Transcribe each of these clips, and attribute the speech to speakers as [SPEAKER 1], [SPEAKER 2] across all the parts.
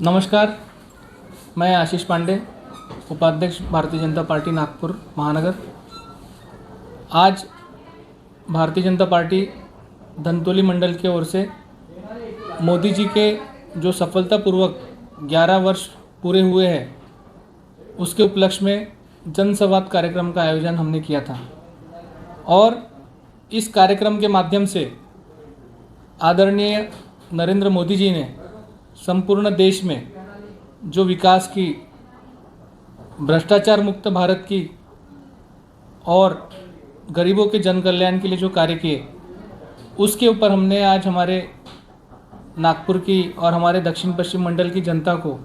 [SPEAKER 1] नमस्कार, मैं आशीष पांडे, उपाध्यक्ष भारतीय जनता पार्टी नागपुर महानगर। आज भारतीय जनता पार्टी धनतोली मंडल की ओर से मोदी जी के जो सफलतापूर्वक 11 वर्ष पूरे हुए हैं, उसके उपलक्ष्य में जनसंवाद कार्यक्रम का आयोजन हमने किया था। और इस कार्यक्रम के माध्यम से आदरणीय नरेंद्र मोदी जी ने संपूर्ण देश में जो विकास की, भ्रष्टाचार मुक्त भारत की और गरीबों के जन कल्याण के लिए जो कार्य किए, उसके ऊपर हमने आज हमारे नागपुर की और हमारे दक्षिण पश्चिम मंडल की जनता को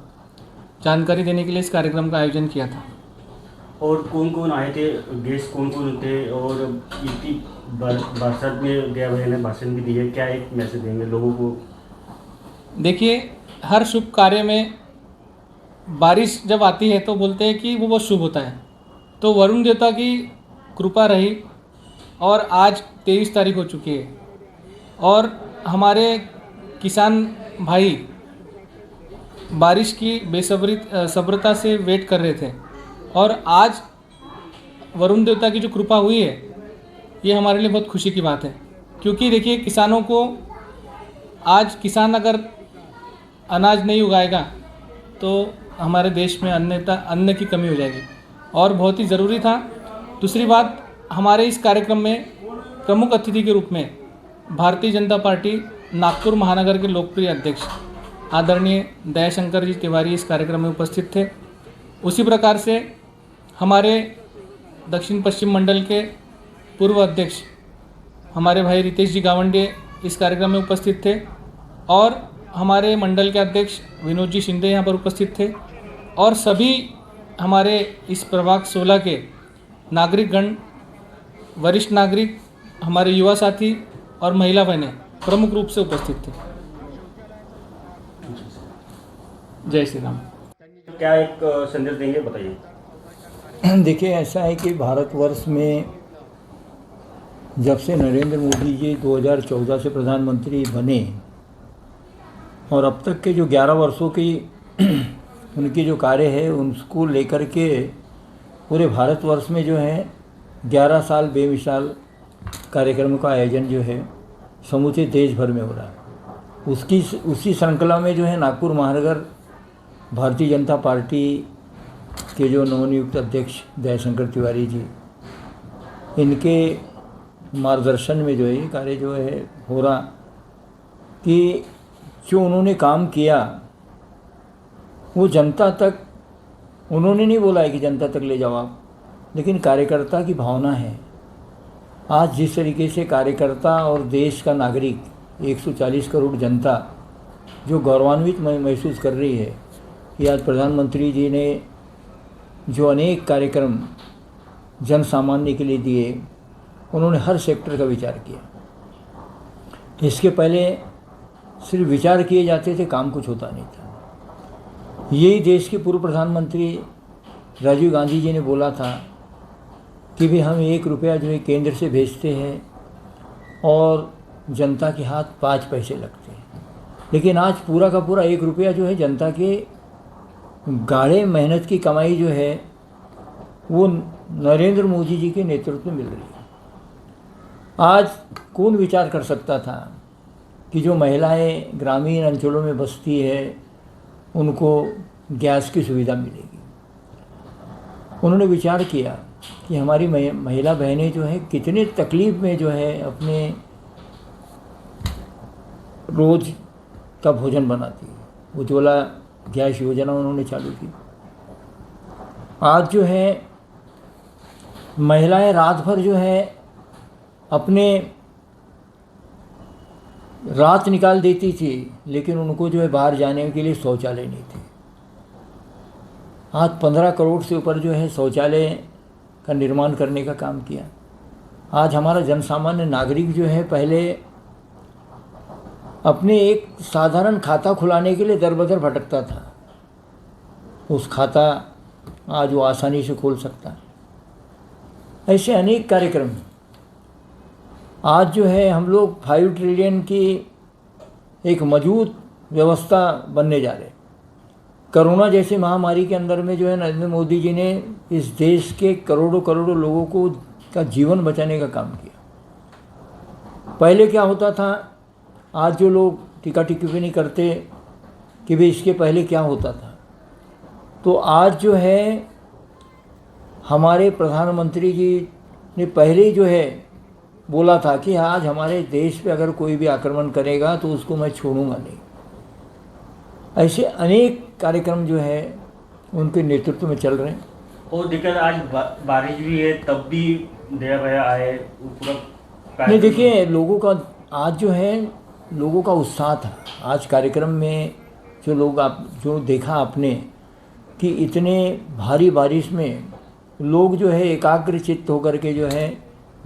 [SPEAKER 1] जानकारी देने के लिए इस कार्यक्रम का आयोजन किया था।
[SPEAKER 2] और कौन कौन आए थे, गेस्ट कौन कौन थे, और इतनी बरसात में गया भैया ने भाषण भी दिए, क्या एक मैसेज देंगे लोगों को?
[SPEAKER 1] देखिए, हर शुभ कार्य में बारिश जब आती है तो बोलते हैं कि वो बहुत शुभ होता है। तो वरुण देवता की कृपा रही और आज 23 तारीख हो चुकी है और हमारे किसान भाई बारिश की सब्रता से वेट कर रहे थे। और आज वरुण देवता की जो कृपा हुई है, ये हमारे लिए बहुत खुशी की बात है। क्योंकि देखिए, किसानों को आज किसान अगर अनाज नहीं उगाएगा तो हमारे देश में अन्न की कमी हो जाएगी और बहुत ही ज़रूरी था। दूसरी बात, हमारे इस कार्यक्रम में प्रमुख अतिथि के रूप में भारतीय जनता पार्टी नागपुर महानगर के लोकप्रिय अध्यक्ष आदरणीय दयाशंकर जी तिवारी इस कार्यक्रम में उपस्थित थे। उसी प्रकार से हमारे दक्षिण पश्चिम मंडल के पूर्व अध्यक्ष हमारे भाई रितेश जी गावंडे इस कार्यक्रम में उपस्थित थे और हमारे मंडल के अध्यक्ष विनोद जी शिंदे यहाँ पर उपस्थित थे। और सभी हमारे इस प्रभाग 16 के नागरिकगण, वरिष्ठ नागरिक, हमारे युवा साथी और महिला बहनें प्रमुख रूप से उपस्थित थे। जय श्री राम।
[SPEAKER 2] क्या एक संदेश देंगे, बताइए।
[SPEAKER 3] देखिए, ऐसा है कि भारतवर्ष में जब से नरेंद्र मोदी जी 2014 से प्रधानमंत्री बने और अब तक के जो 11 वर्षों की उनकी जो कार्य है, उनको लेकर के पूरे भारतवर्ष में जो है 11 साल बेमिसाल कार्यक्रम का आयोजन जो है समूचे देश भर में हो रहा है। उसी श्रृंखला में जो है नागपुर महानगर भारतीय जनता पार्टी के जो नवनियुक्त अध्यक्ष दयाशंकर तिवारी जी, इनके मार्गदर्शन में जो है ये कार्य जो है हो रहा कि जो उन्होंने काम किया वो जनता तक, उन्होंने नहीं बोला है कि जनता तक ले जाओ आप, लेकिन कार्यकर्ता की भावना है। आज जिस तरीके से कार्यकर्ता और देश का नागरिक 140 करोड़ जनता जो गौरवान्वित महसूस कर रही है कि आज प्रधानमंत्री जी ने जो अनेक कार्यक्रम जन सामान्य के लिए दिए, उन्होंने हर सेक्टर का विचार किया। इसके पहले सिर्फ विचार किए जाते थे, काम कुछ होता नहीं था। यही देश के पूर्व प्रधानमंत्री राजीव गांधी जी ने बोला था कि भी हम 1 रुपया जो है केंद्र से भेजते हैं और जनता के हाथ 5 पैसे लगते हैं, लेकिन आज पूरा का पूरा 1 रुपया जो है जनता के गाढ़े मेहनत की कमाई जो है वो नरेंद्र मोदी जी के नेतृत्व में मिल रही है। आज कौन विचार कर सकता था कि जो महिलाएं ग्रामीण अंचलों में बसती है उनको गैस की सुविधा मिलेगी। उन्होंने विचार किया कि हमारी महिला बहनें जो है कितने तकलीफ़ में जो है अपने रोज़ का भोजन बनाती है। उज्ज्वला गैस योजना उन्होंने चालू की। आज जो है महिलाएं रात भर जो है अपने रात निकाल देती थी, लेकिन उनको जो है बाहर जाने के लिए शौचालय नहीं थे। आज 15 करोड़ से ऊपर जो है शौचालय का निर्माण करने का काम किया। आज हमारा जनसामान्य नागरिक जो है पहले अपने एक साधारण खाता खुलाने के लिए दर बदर भटकता था, उस खाता आज वो आसानी से खोल सकता है। ऐसे अनेक कार्यक्रम आज जो है हम लोग 5 ट्रिलियन की एक मजबूत व्यवस्था बनने जा रहे हैं। कोरोना जैसी महामारी के अंदर में जो है नरेंद्र मोदी जी ने इस देश के करोड़ों करोड़ों लोगों को का जीवन बचाने का काम किया। पहले क्या होता था, आज जो लोग टीका टिप्पणी करते कि भाई इसके पहले क्या होता था, तो आज जो है हमारे प्रधानमंत्री जी ने पहले ही जो है बोला था कि आज हमारे देश पे अगर कोई भी आक्रमण करेगा तो उसको मैं छोड़ूंगा नहीं। ऐसे अनेक कार्यक्रम जो है उनके नेतृत्व में चल रहे हैं।
[SPEAKER 2] और देखिए आज बारिश भी है तब भी दया भैया आए, वो पूरा
[SPEAKER 3] नहीं, देखिए लोगों का आज जो है लोगों का उत्साह था। आज कार्यक्रम में जो लोग आप जो देखा आपने कि इतने भारी बारिश में लोग जो है एकाग्रचित्त होकर के जो है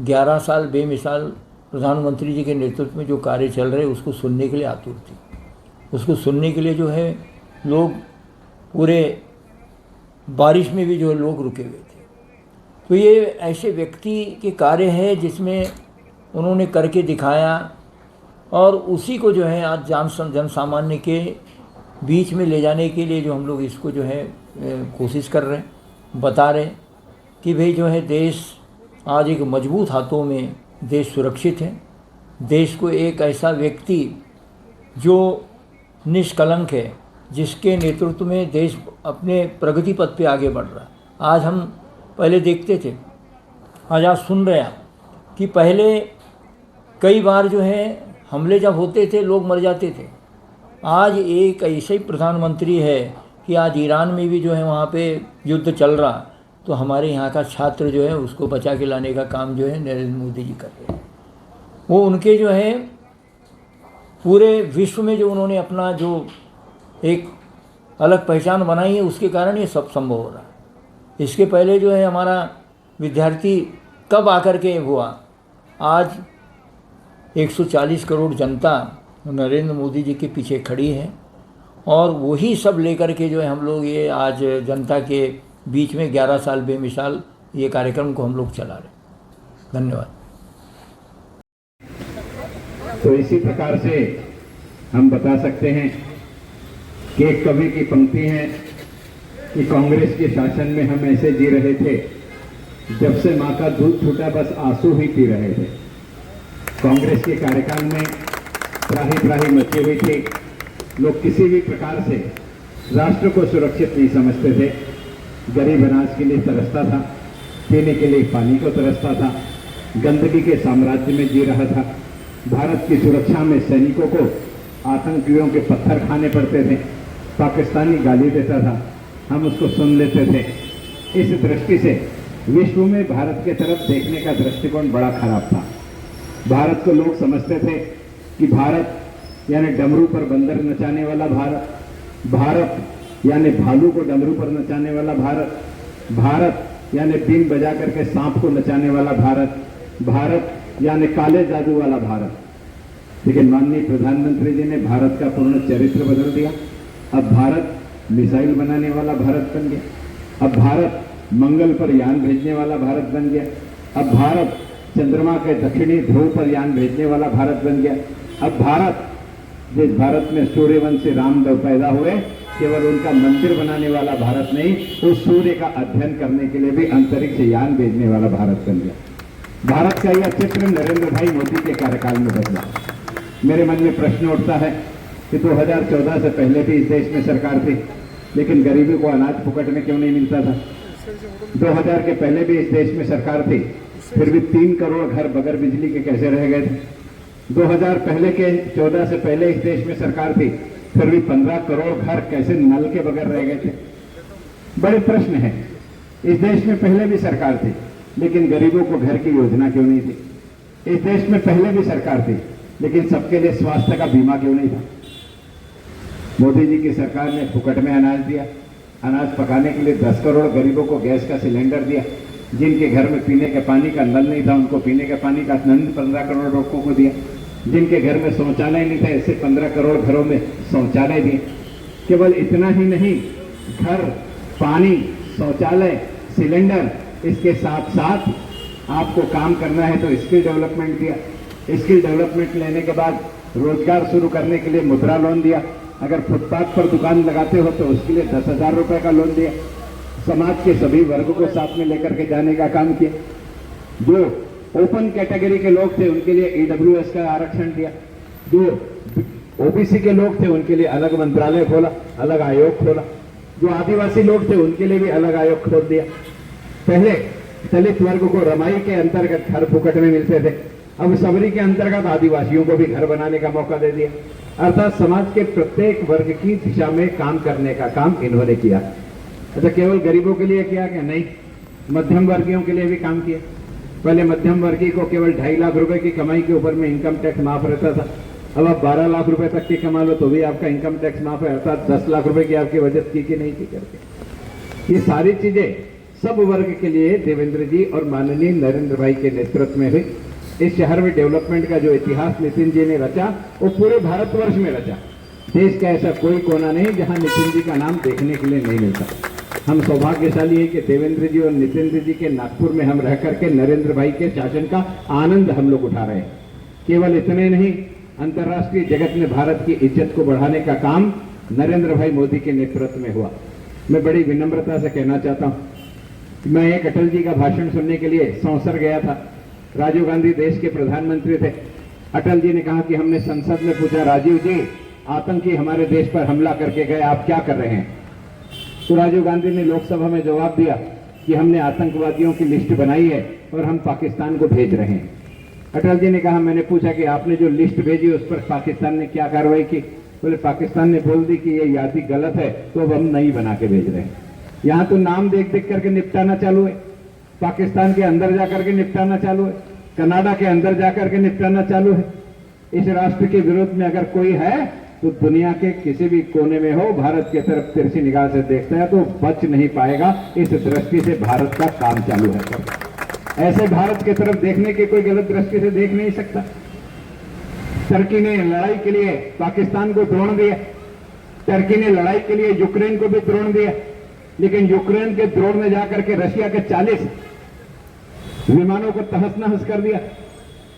[SPEAKER 3] 11 साल बेमिसाल प्रधानमंत्री जी के नेतृत्व में जो कार्य चल रहे उसको सुनने के लिए आतुर थी। उसको सुनने के लिए जो है लोग पूरे बारिश में भी जो है लोग रुके हुए थे। तो ये ऐसे व्यक्ति के कार्य है जिसमें उन्होंने करके दिखाया और उसी को जो है आज जन सामान्य के बीच में ले जाने के लिए जो हम लोग इसको जो है कोशिश कर रहे हैं, बता रहे हैं कि भाई जो है देश आज एक मजबूत हाथों में देश सुरक्षित है। देश को एक ऐसा व्यक्ति जो निष्कलंक है, जिसके नेतृत्व में देश अपने प्रगति पथ पे आगे बढ़ रहा है। आज हम पहले देखते थे, आज आप सुन रहे हैं कि पहले कई बार जो है हमले जब होते थे लोग मर जाते थे। आज एक ऐसे ही प्रधानमंत्री है कि आज ईरान में भी जो है वहाँ पे युद्ध चल रहा, तो हमारे यहाँ का छात्र जो है उसको बचा के लाने का काम जो है नरेंद्र मोदी जी कर रहे हैं। वो उनके जो है पूरे विश्व में जो उन्होंने अपना जो एक अलग पहचान बनाई है उसके कारण ये सब संभव हो रहा है। इसके पहले जो है हमारा विद्यार्थी कब आकर के हुआ, आज 140 करोड़ जनता नरेंद्र मोदी जी के पीछे खड़ी है और वही सब लेकर के जो है हम लोग ये आज जनता के बीच में 11 साल बेमिसाल ये कार्यक्रम को हम लोग चला रहे हैं। धन्यवाद।
[SPEAKER 4] तो इसी प्रकार से हम बता सकते हैं कि एक कवि की पंक्ति है कि कांग्रेस के शासन में हम ऐसे जी रहे थे, जब से माँ का दूध छूटा बस आंसू ही पी रहे थे। कांग्रेस के कार्यकाल में त्राही त्राही मची हुई थी। लोग किसी भी प्रकार से राष्ट्र को सुरक्षित नहीं समझते थे। गरीब अनाज के लिए तरसता था, पीने के लिए पानी को तरसता था, गंदगी के साम्राज्य में जी रहा था। भारत की सुरक्षा में सैनिकों को आतंकियों के पत्थर खाने पड़ते थे, पाकिस्तानी गाली देता था, हम उसको सुन लेते थे। इस दृष्टि से विश्व में भारत के तरफ देखने का दृष्टिकोण बड़ा खराब था। भारत को लोग समझते थे कि भारत यानी डमरू पर बंदर नचाने वाला भारत, भारत यानी भालू को डमरू पर नचाने वाला भारत, भारत यानी बीन बजा करके सांप को नचाने वाला भारत, भारत यानी काले जादू वाला भारत। लेकिन माननीय प्रधानमंत्री जी ने भारत का पूर्ण चरित्र बदल दिया। अब भारत मिसाइल बनाने वाला भारत बन गया। अब भारत मंगल पर यान भेजने वाला भारत बन गया। अब भारत चंद्रमा के दक्षिणी ध्रुव पर यान भेजने वाला भारत बन गया। अब भारत, जिस भारत में सूर्यवंशी रामदेव पैदा हुए, केवल उनका मंदिर बनाने वाला भारत नहीं, उस सूर्य का अध्ययन करने के लिए भी अंतरिक्ष यान भेजने वाला भारत बन गया। भारत का यह चित्र नरेंद्र भाई मोदी के कार्यकाल में बदला। मेरे मन में प्रश्न उठता है कि 2014 से पहले भी इस देश में सरकार थी, लेकिन गरीबों को अनाज फुकट में क्यों नहीं मिलता था? 2000 के पहले भी इस देश में सरकार थी, फिर भी 3 करोड़ घर बगैर बिजली के कैसे रह गए थे? 2000 पहले के 14 से पहले इस देश में सरकार थी, फिर भी 15 करोड़ घर कैसे नल के बगैर रह गए थे? बड़े प्रश्न हैं। इस देश में पहले भी सरकार थी, लेकिन गरीबों को घर की योजना क्यों नहीं थी? इस देश में पहले भी सरकार थी, लेकिन सबके लिए स्वास्थ्य का बीमा क्यों नहीं था? मोदी जी की सरकार ने फुकट में अनाज दिया। अनाज पकाने के लिए 10 करोड़ गरीबों को गैस का सिलेंडर दिया। जिनके घर में पीने के पानी का नल नहीं था, उनको पीने के पानी का नल 15 करोड़ लोगों को दिया। जिनके घर में शौचालय नहीं था, ऐसे 15 करोड़ घरों में शौचालय दिए। केवल इतना ही नहीं, घर, पानी, शौचालय, सिलेंडर, इसके साथ साथ आपको काम करना है तो स्किल डेवलपमेंट दिया। स्किल डेवलपमेंट लेने के बाद रोजगार शुरू करने के लिए मुद्रा लोन दिया। अगर फुटपाथ पर दुकान लगाते हो तो उसके लिए 10,000 रुपए का लोन दिया। समाज के सभी वर्ग को साथ में लेकर के जाने का काम किया। जो ओपन कैटेगरी के लोग थे उनके लिए ईडब्ल्यूएस का आरक्षण दिया। जो ओबीसी के लोग थे उनके लिए अलग मंत्रालय खोला, अलग आयोग खोला। जो आदिवासी लोग थे उनके लिए भी अलग आयोग खोल दिया। पहले दलित वर्ग को रमाई के अंतर्गत घर फुकट में मिलते थे, अब सबरी के अंतर्गत आदिवासियों को भी घर बनाने का मौका दे दिया। अर्थात समाज के प्रत्येक वर्ग की दिशा में काम करने का काम इन्होंने किया। अच्छा, केवल गरीबों के लिए किया क्या? नहीं, मध्यम वर्गीयों के लिए भी काम किया। पहले मध्यम वर्गीय को केवल 2.5 लाख रुपए की कमाई के ऊपर में इनकम टैक्स माफ रहता था। अब आप 12 लाख रुपए तक की कमा लो तो भी आपका इनकम टैक्स माफ है। अर्थात 10 लाख रुपए की आपकी बचत की कि नहीं की करके। ये सारी चीजें सब वर्ग के लिए देवेंद्र जी और माननीय नरेंद्र भाई के नेतृत्व में हुई। इस शहर में डेवलपमेंट का जो इतिहास नितिन जी ने रचा वो पूरे भारतवर्ष में रचा। देश का ऐसा कोई कोना नहीं जहां नितिन जी का नाम देखने के लिए नहीं मिलता। हम सौभाग्यशाली है कि देवेंद्र जी और नितिन जी के नागपुर में हम रह करके नरेंद्र भाई के शासन का आनंद हम लोग उठा रहे हैं। केवल इतने नहीं, अंतर्राष्ट्रीय जगत में भारत की इज्जत को बढ़ाने का काम नरेंद्र भाई मोदी के नेतृत्व में हुआ। मैं बड़ी विनम्रता से कहना चाहता हूं, मैं एक अटल जी का भाषण सुनने के लिए सौंसर गया था। राजीव गांधी देश के प्रधानमंत्री थे। अटल जी ने कहा कि हमने संसद में पूछा, राजीव जी आतंकी हमारे देश पर हमला करके गए, आप क्या कर रहे हैं? तो राजीव गांधी ने लोकसभा में जवाब दिया कि हमने आतंकवादियों की लिस्ट बनाई है और हम पाकिस्तान को भेज रहे हैं। अटल जी ने कहा, मैंने पूछा कि आपने जो लिस्ट भेजी उस पर पाकिस्तान ने क्या कार्रवाई की? बोले पाकिस्तान ने बोल दी कि ये यादी गलत है, तो अब हम नई बना के भेज रहे हैं। यहां तो नाम देख देख करके निपटाना चालू है, पाकिस्तान के अंदर जाकर के निपटाना चालू है, कनाडा के अंदर जाकर के निपटाना चालू है। इस राष्ट्र के विरोध में अगर कोई है तो दुनिया के किसी भी कोने में हो, भारत की तरफ तिरछी निगाह से देखता है तो बच नहीं पाएगा। इस दृष्टि से भारत का काम चालू है। ऐसे भारत की तरफ देखने की कोई गलत दृष्टि से देख नहीं सकता। टर्की ने लड़ाई के लिए पाकिस्तान को ड्रोन दिया, टर्की ने लड़ाई के लिए यूक्रेन को भी ड्रोन दिया, लेकिन यूक्रेन के ड्रोन में जाकर के रशिया के 40 विमानों को तहस नहस कर दिया।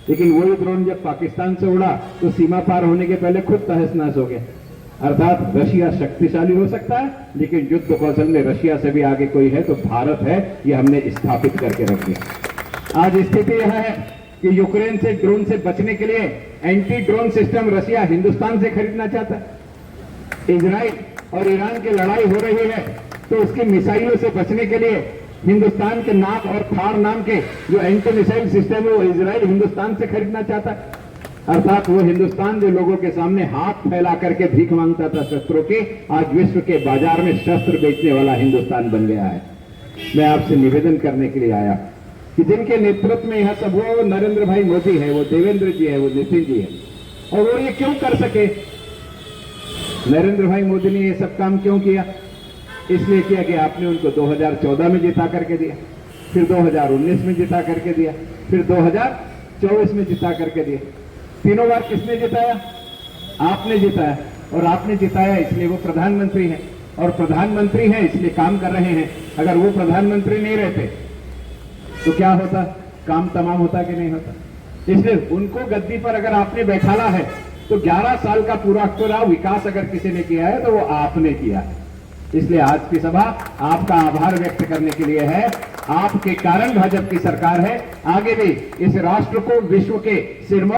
[SPEAKER 4] लेकिन वही ड्रोन जब पाकिस्तान से उड़ा तो सीमा पार होने के पहले खुद तहस नहस हो गया। अर्थात रशिया शक्तिशाली हो सकता है, लेकिन युद्ध कौशल में रशिया से भी आगे कोई है तो भारत है। ये हमने स्थापित करके रख दिया। आज स्थिति यह है कि यूक्रेन से ड्रोन से बचने के लिए anti drone system Russia Hindustan से खरीदना चाहता है। इजराइल और ईरान की लड़ाई हो रही है तो उसकी मिसाइलों से बचने के लिए हिंदुस्तान के नाक और थार नाम के जो एंटी मिसाइल सिस्टम है वो इजराइल हिंदुस्तान से खरीदना चाहता है। अर्थात वो हिंदुस्तान जो लोगों के सामने हाथ फैला करके भीख मांगता था शस्त्रों की, आज विश्व के बाजार में शस्त्र बेचने वाला हिंदुस्तान बन गया है। मैं आपसे निवेदन करने के लिए आया कि जिनके नेतृत्व में यह सब हुआ वो नरेंद्र भाई मोदी है, वो देवेंद्र जी है, वो नितिन जी है। और वो ये क्यों कर सके? नरेंद्र भाई मोदी ने ये सब काम क्यों किया? इसलिए किया कि आपने उनको 2014 में जिता करके दिया, फिर 2019 में जिता करके दिया, फिर 2024 में जिता करके दिया। तीनों बार किसने जिताया? आपने जिताया। और आपने जिताया इसलिए वो प्रधानमंत्री हैं, और प्रधानमंत्री हैं इसलिए काम कर रहे हैं। अगर वो प्रधानमंत्री नहीं रहते तो क्या होता? काम तमाम होता कि नहीं होता? इसलिए उनको गद्दी पर अगर आपने बैठाला है तो 11 साल का पूरा विकास अगर किसी ने किया है तो वो आपने किया है। इसलिए आज की सभा आपका आभार व्यक्त करने के लिए है। आपके कारण भाजपा की सरकार है। आगे भी इस राष्ट्र को विश्व के सिरमौर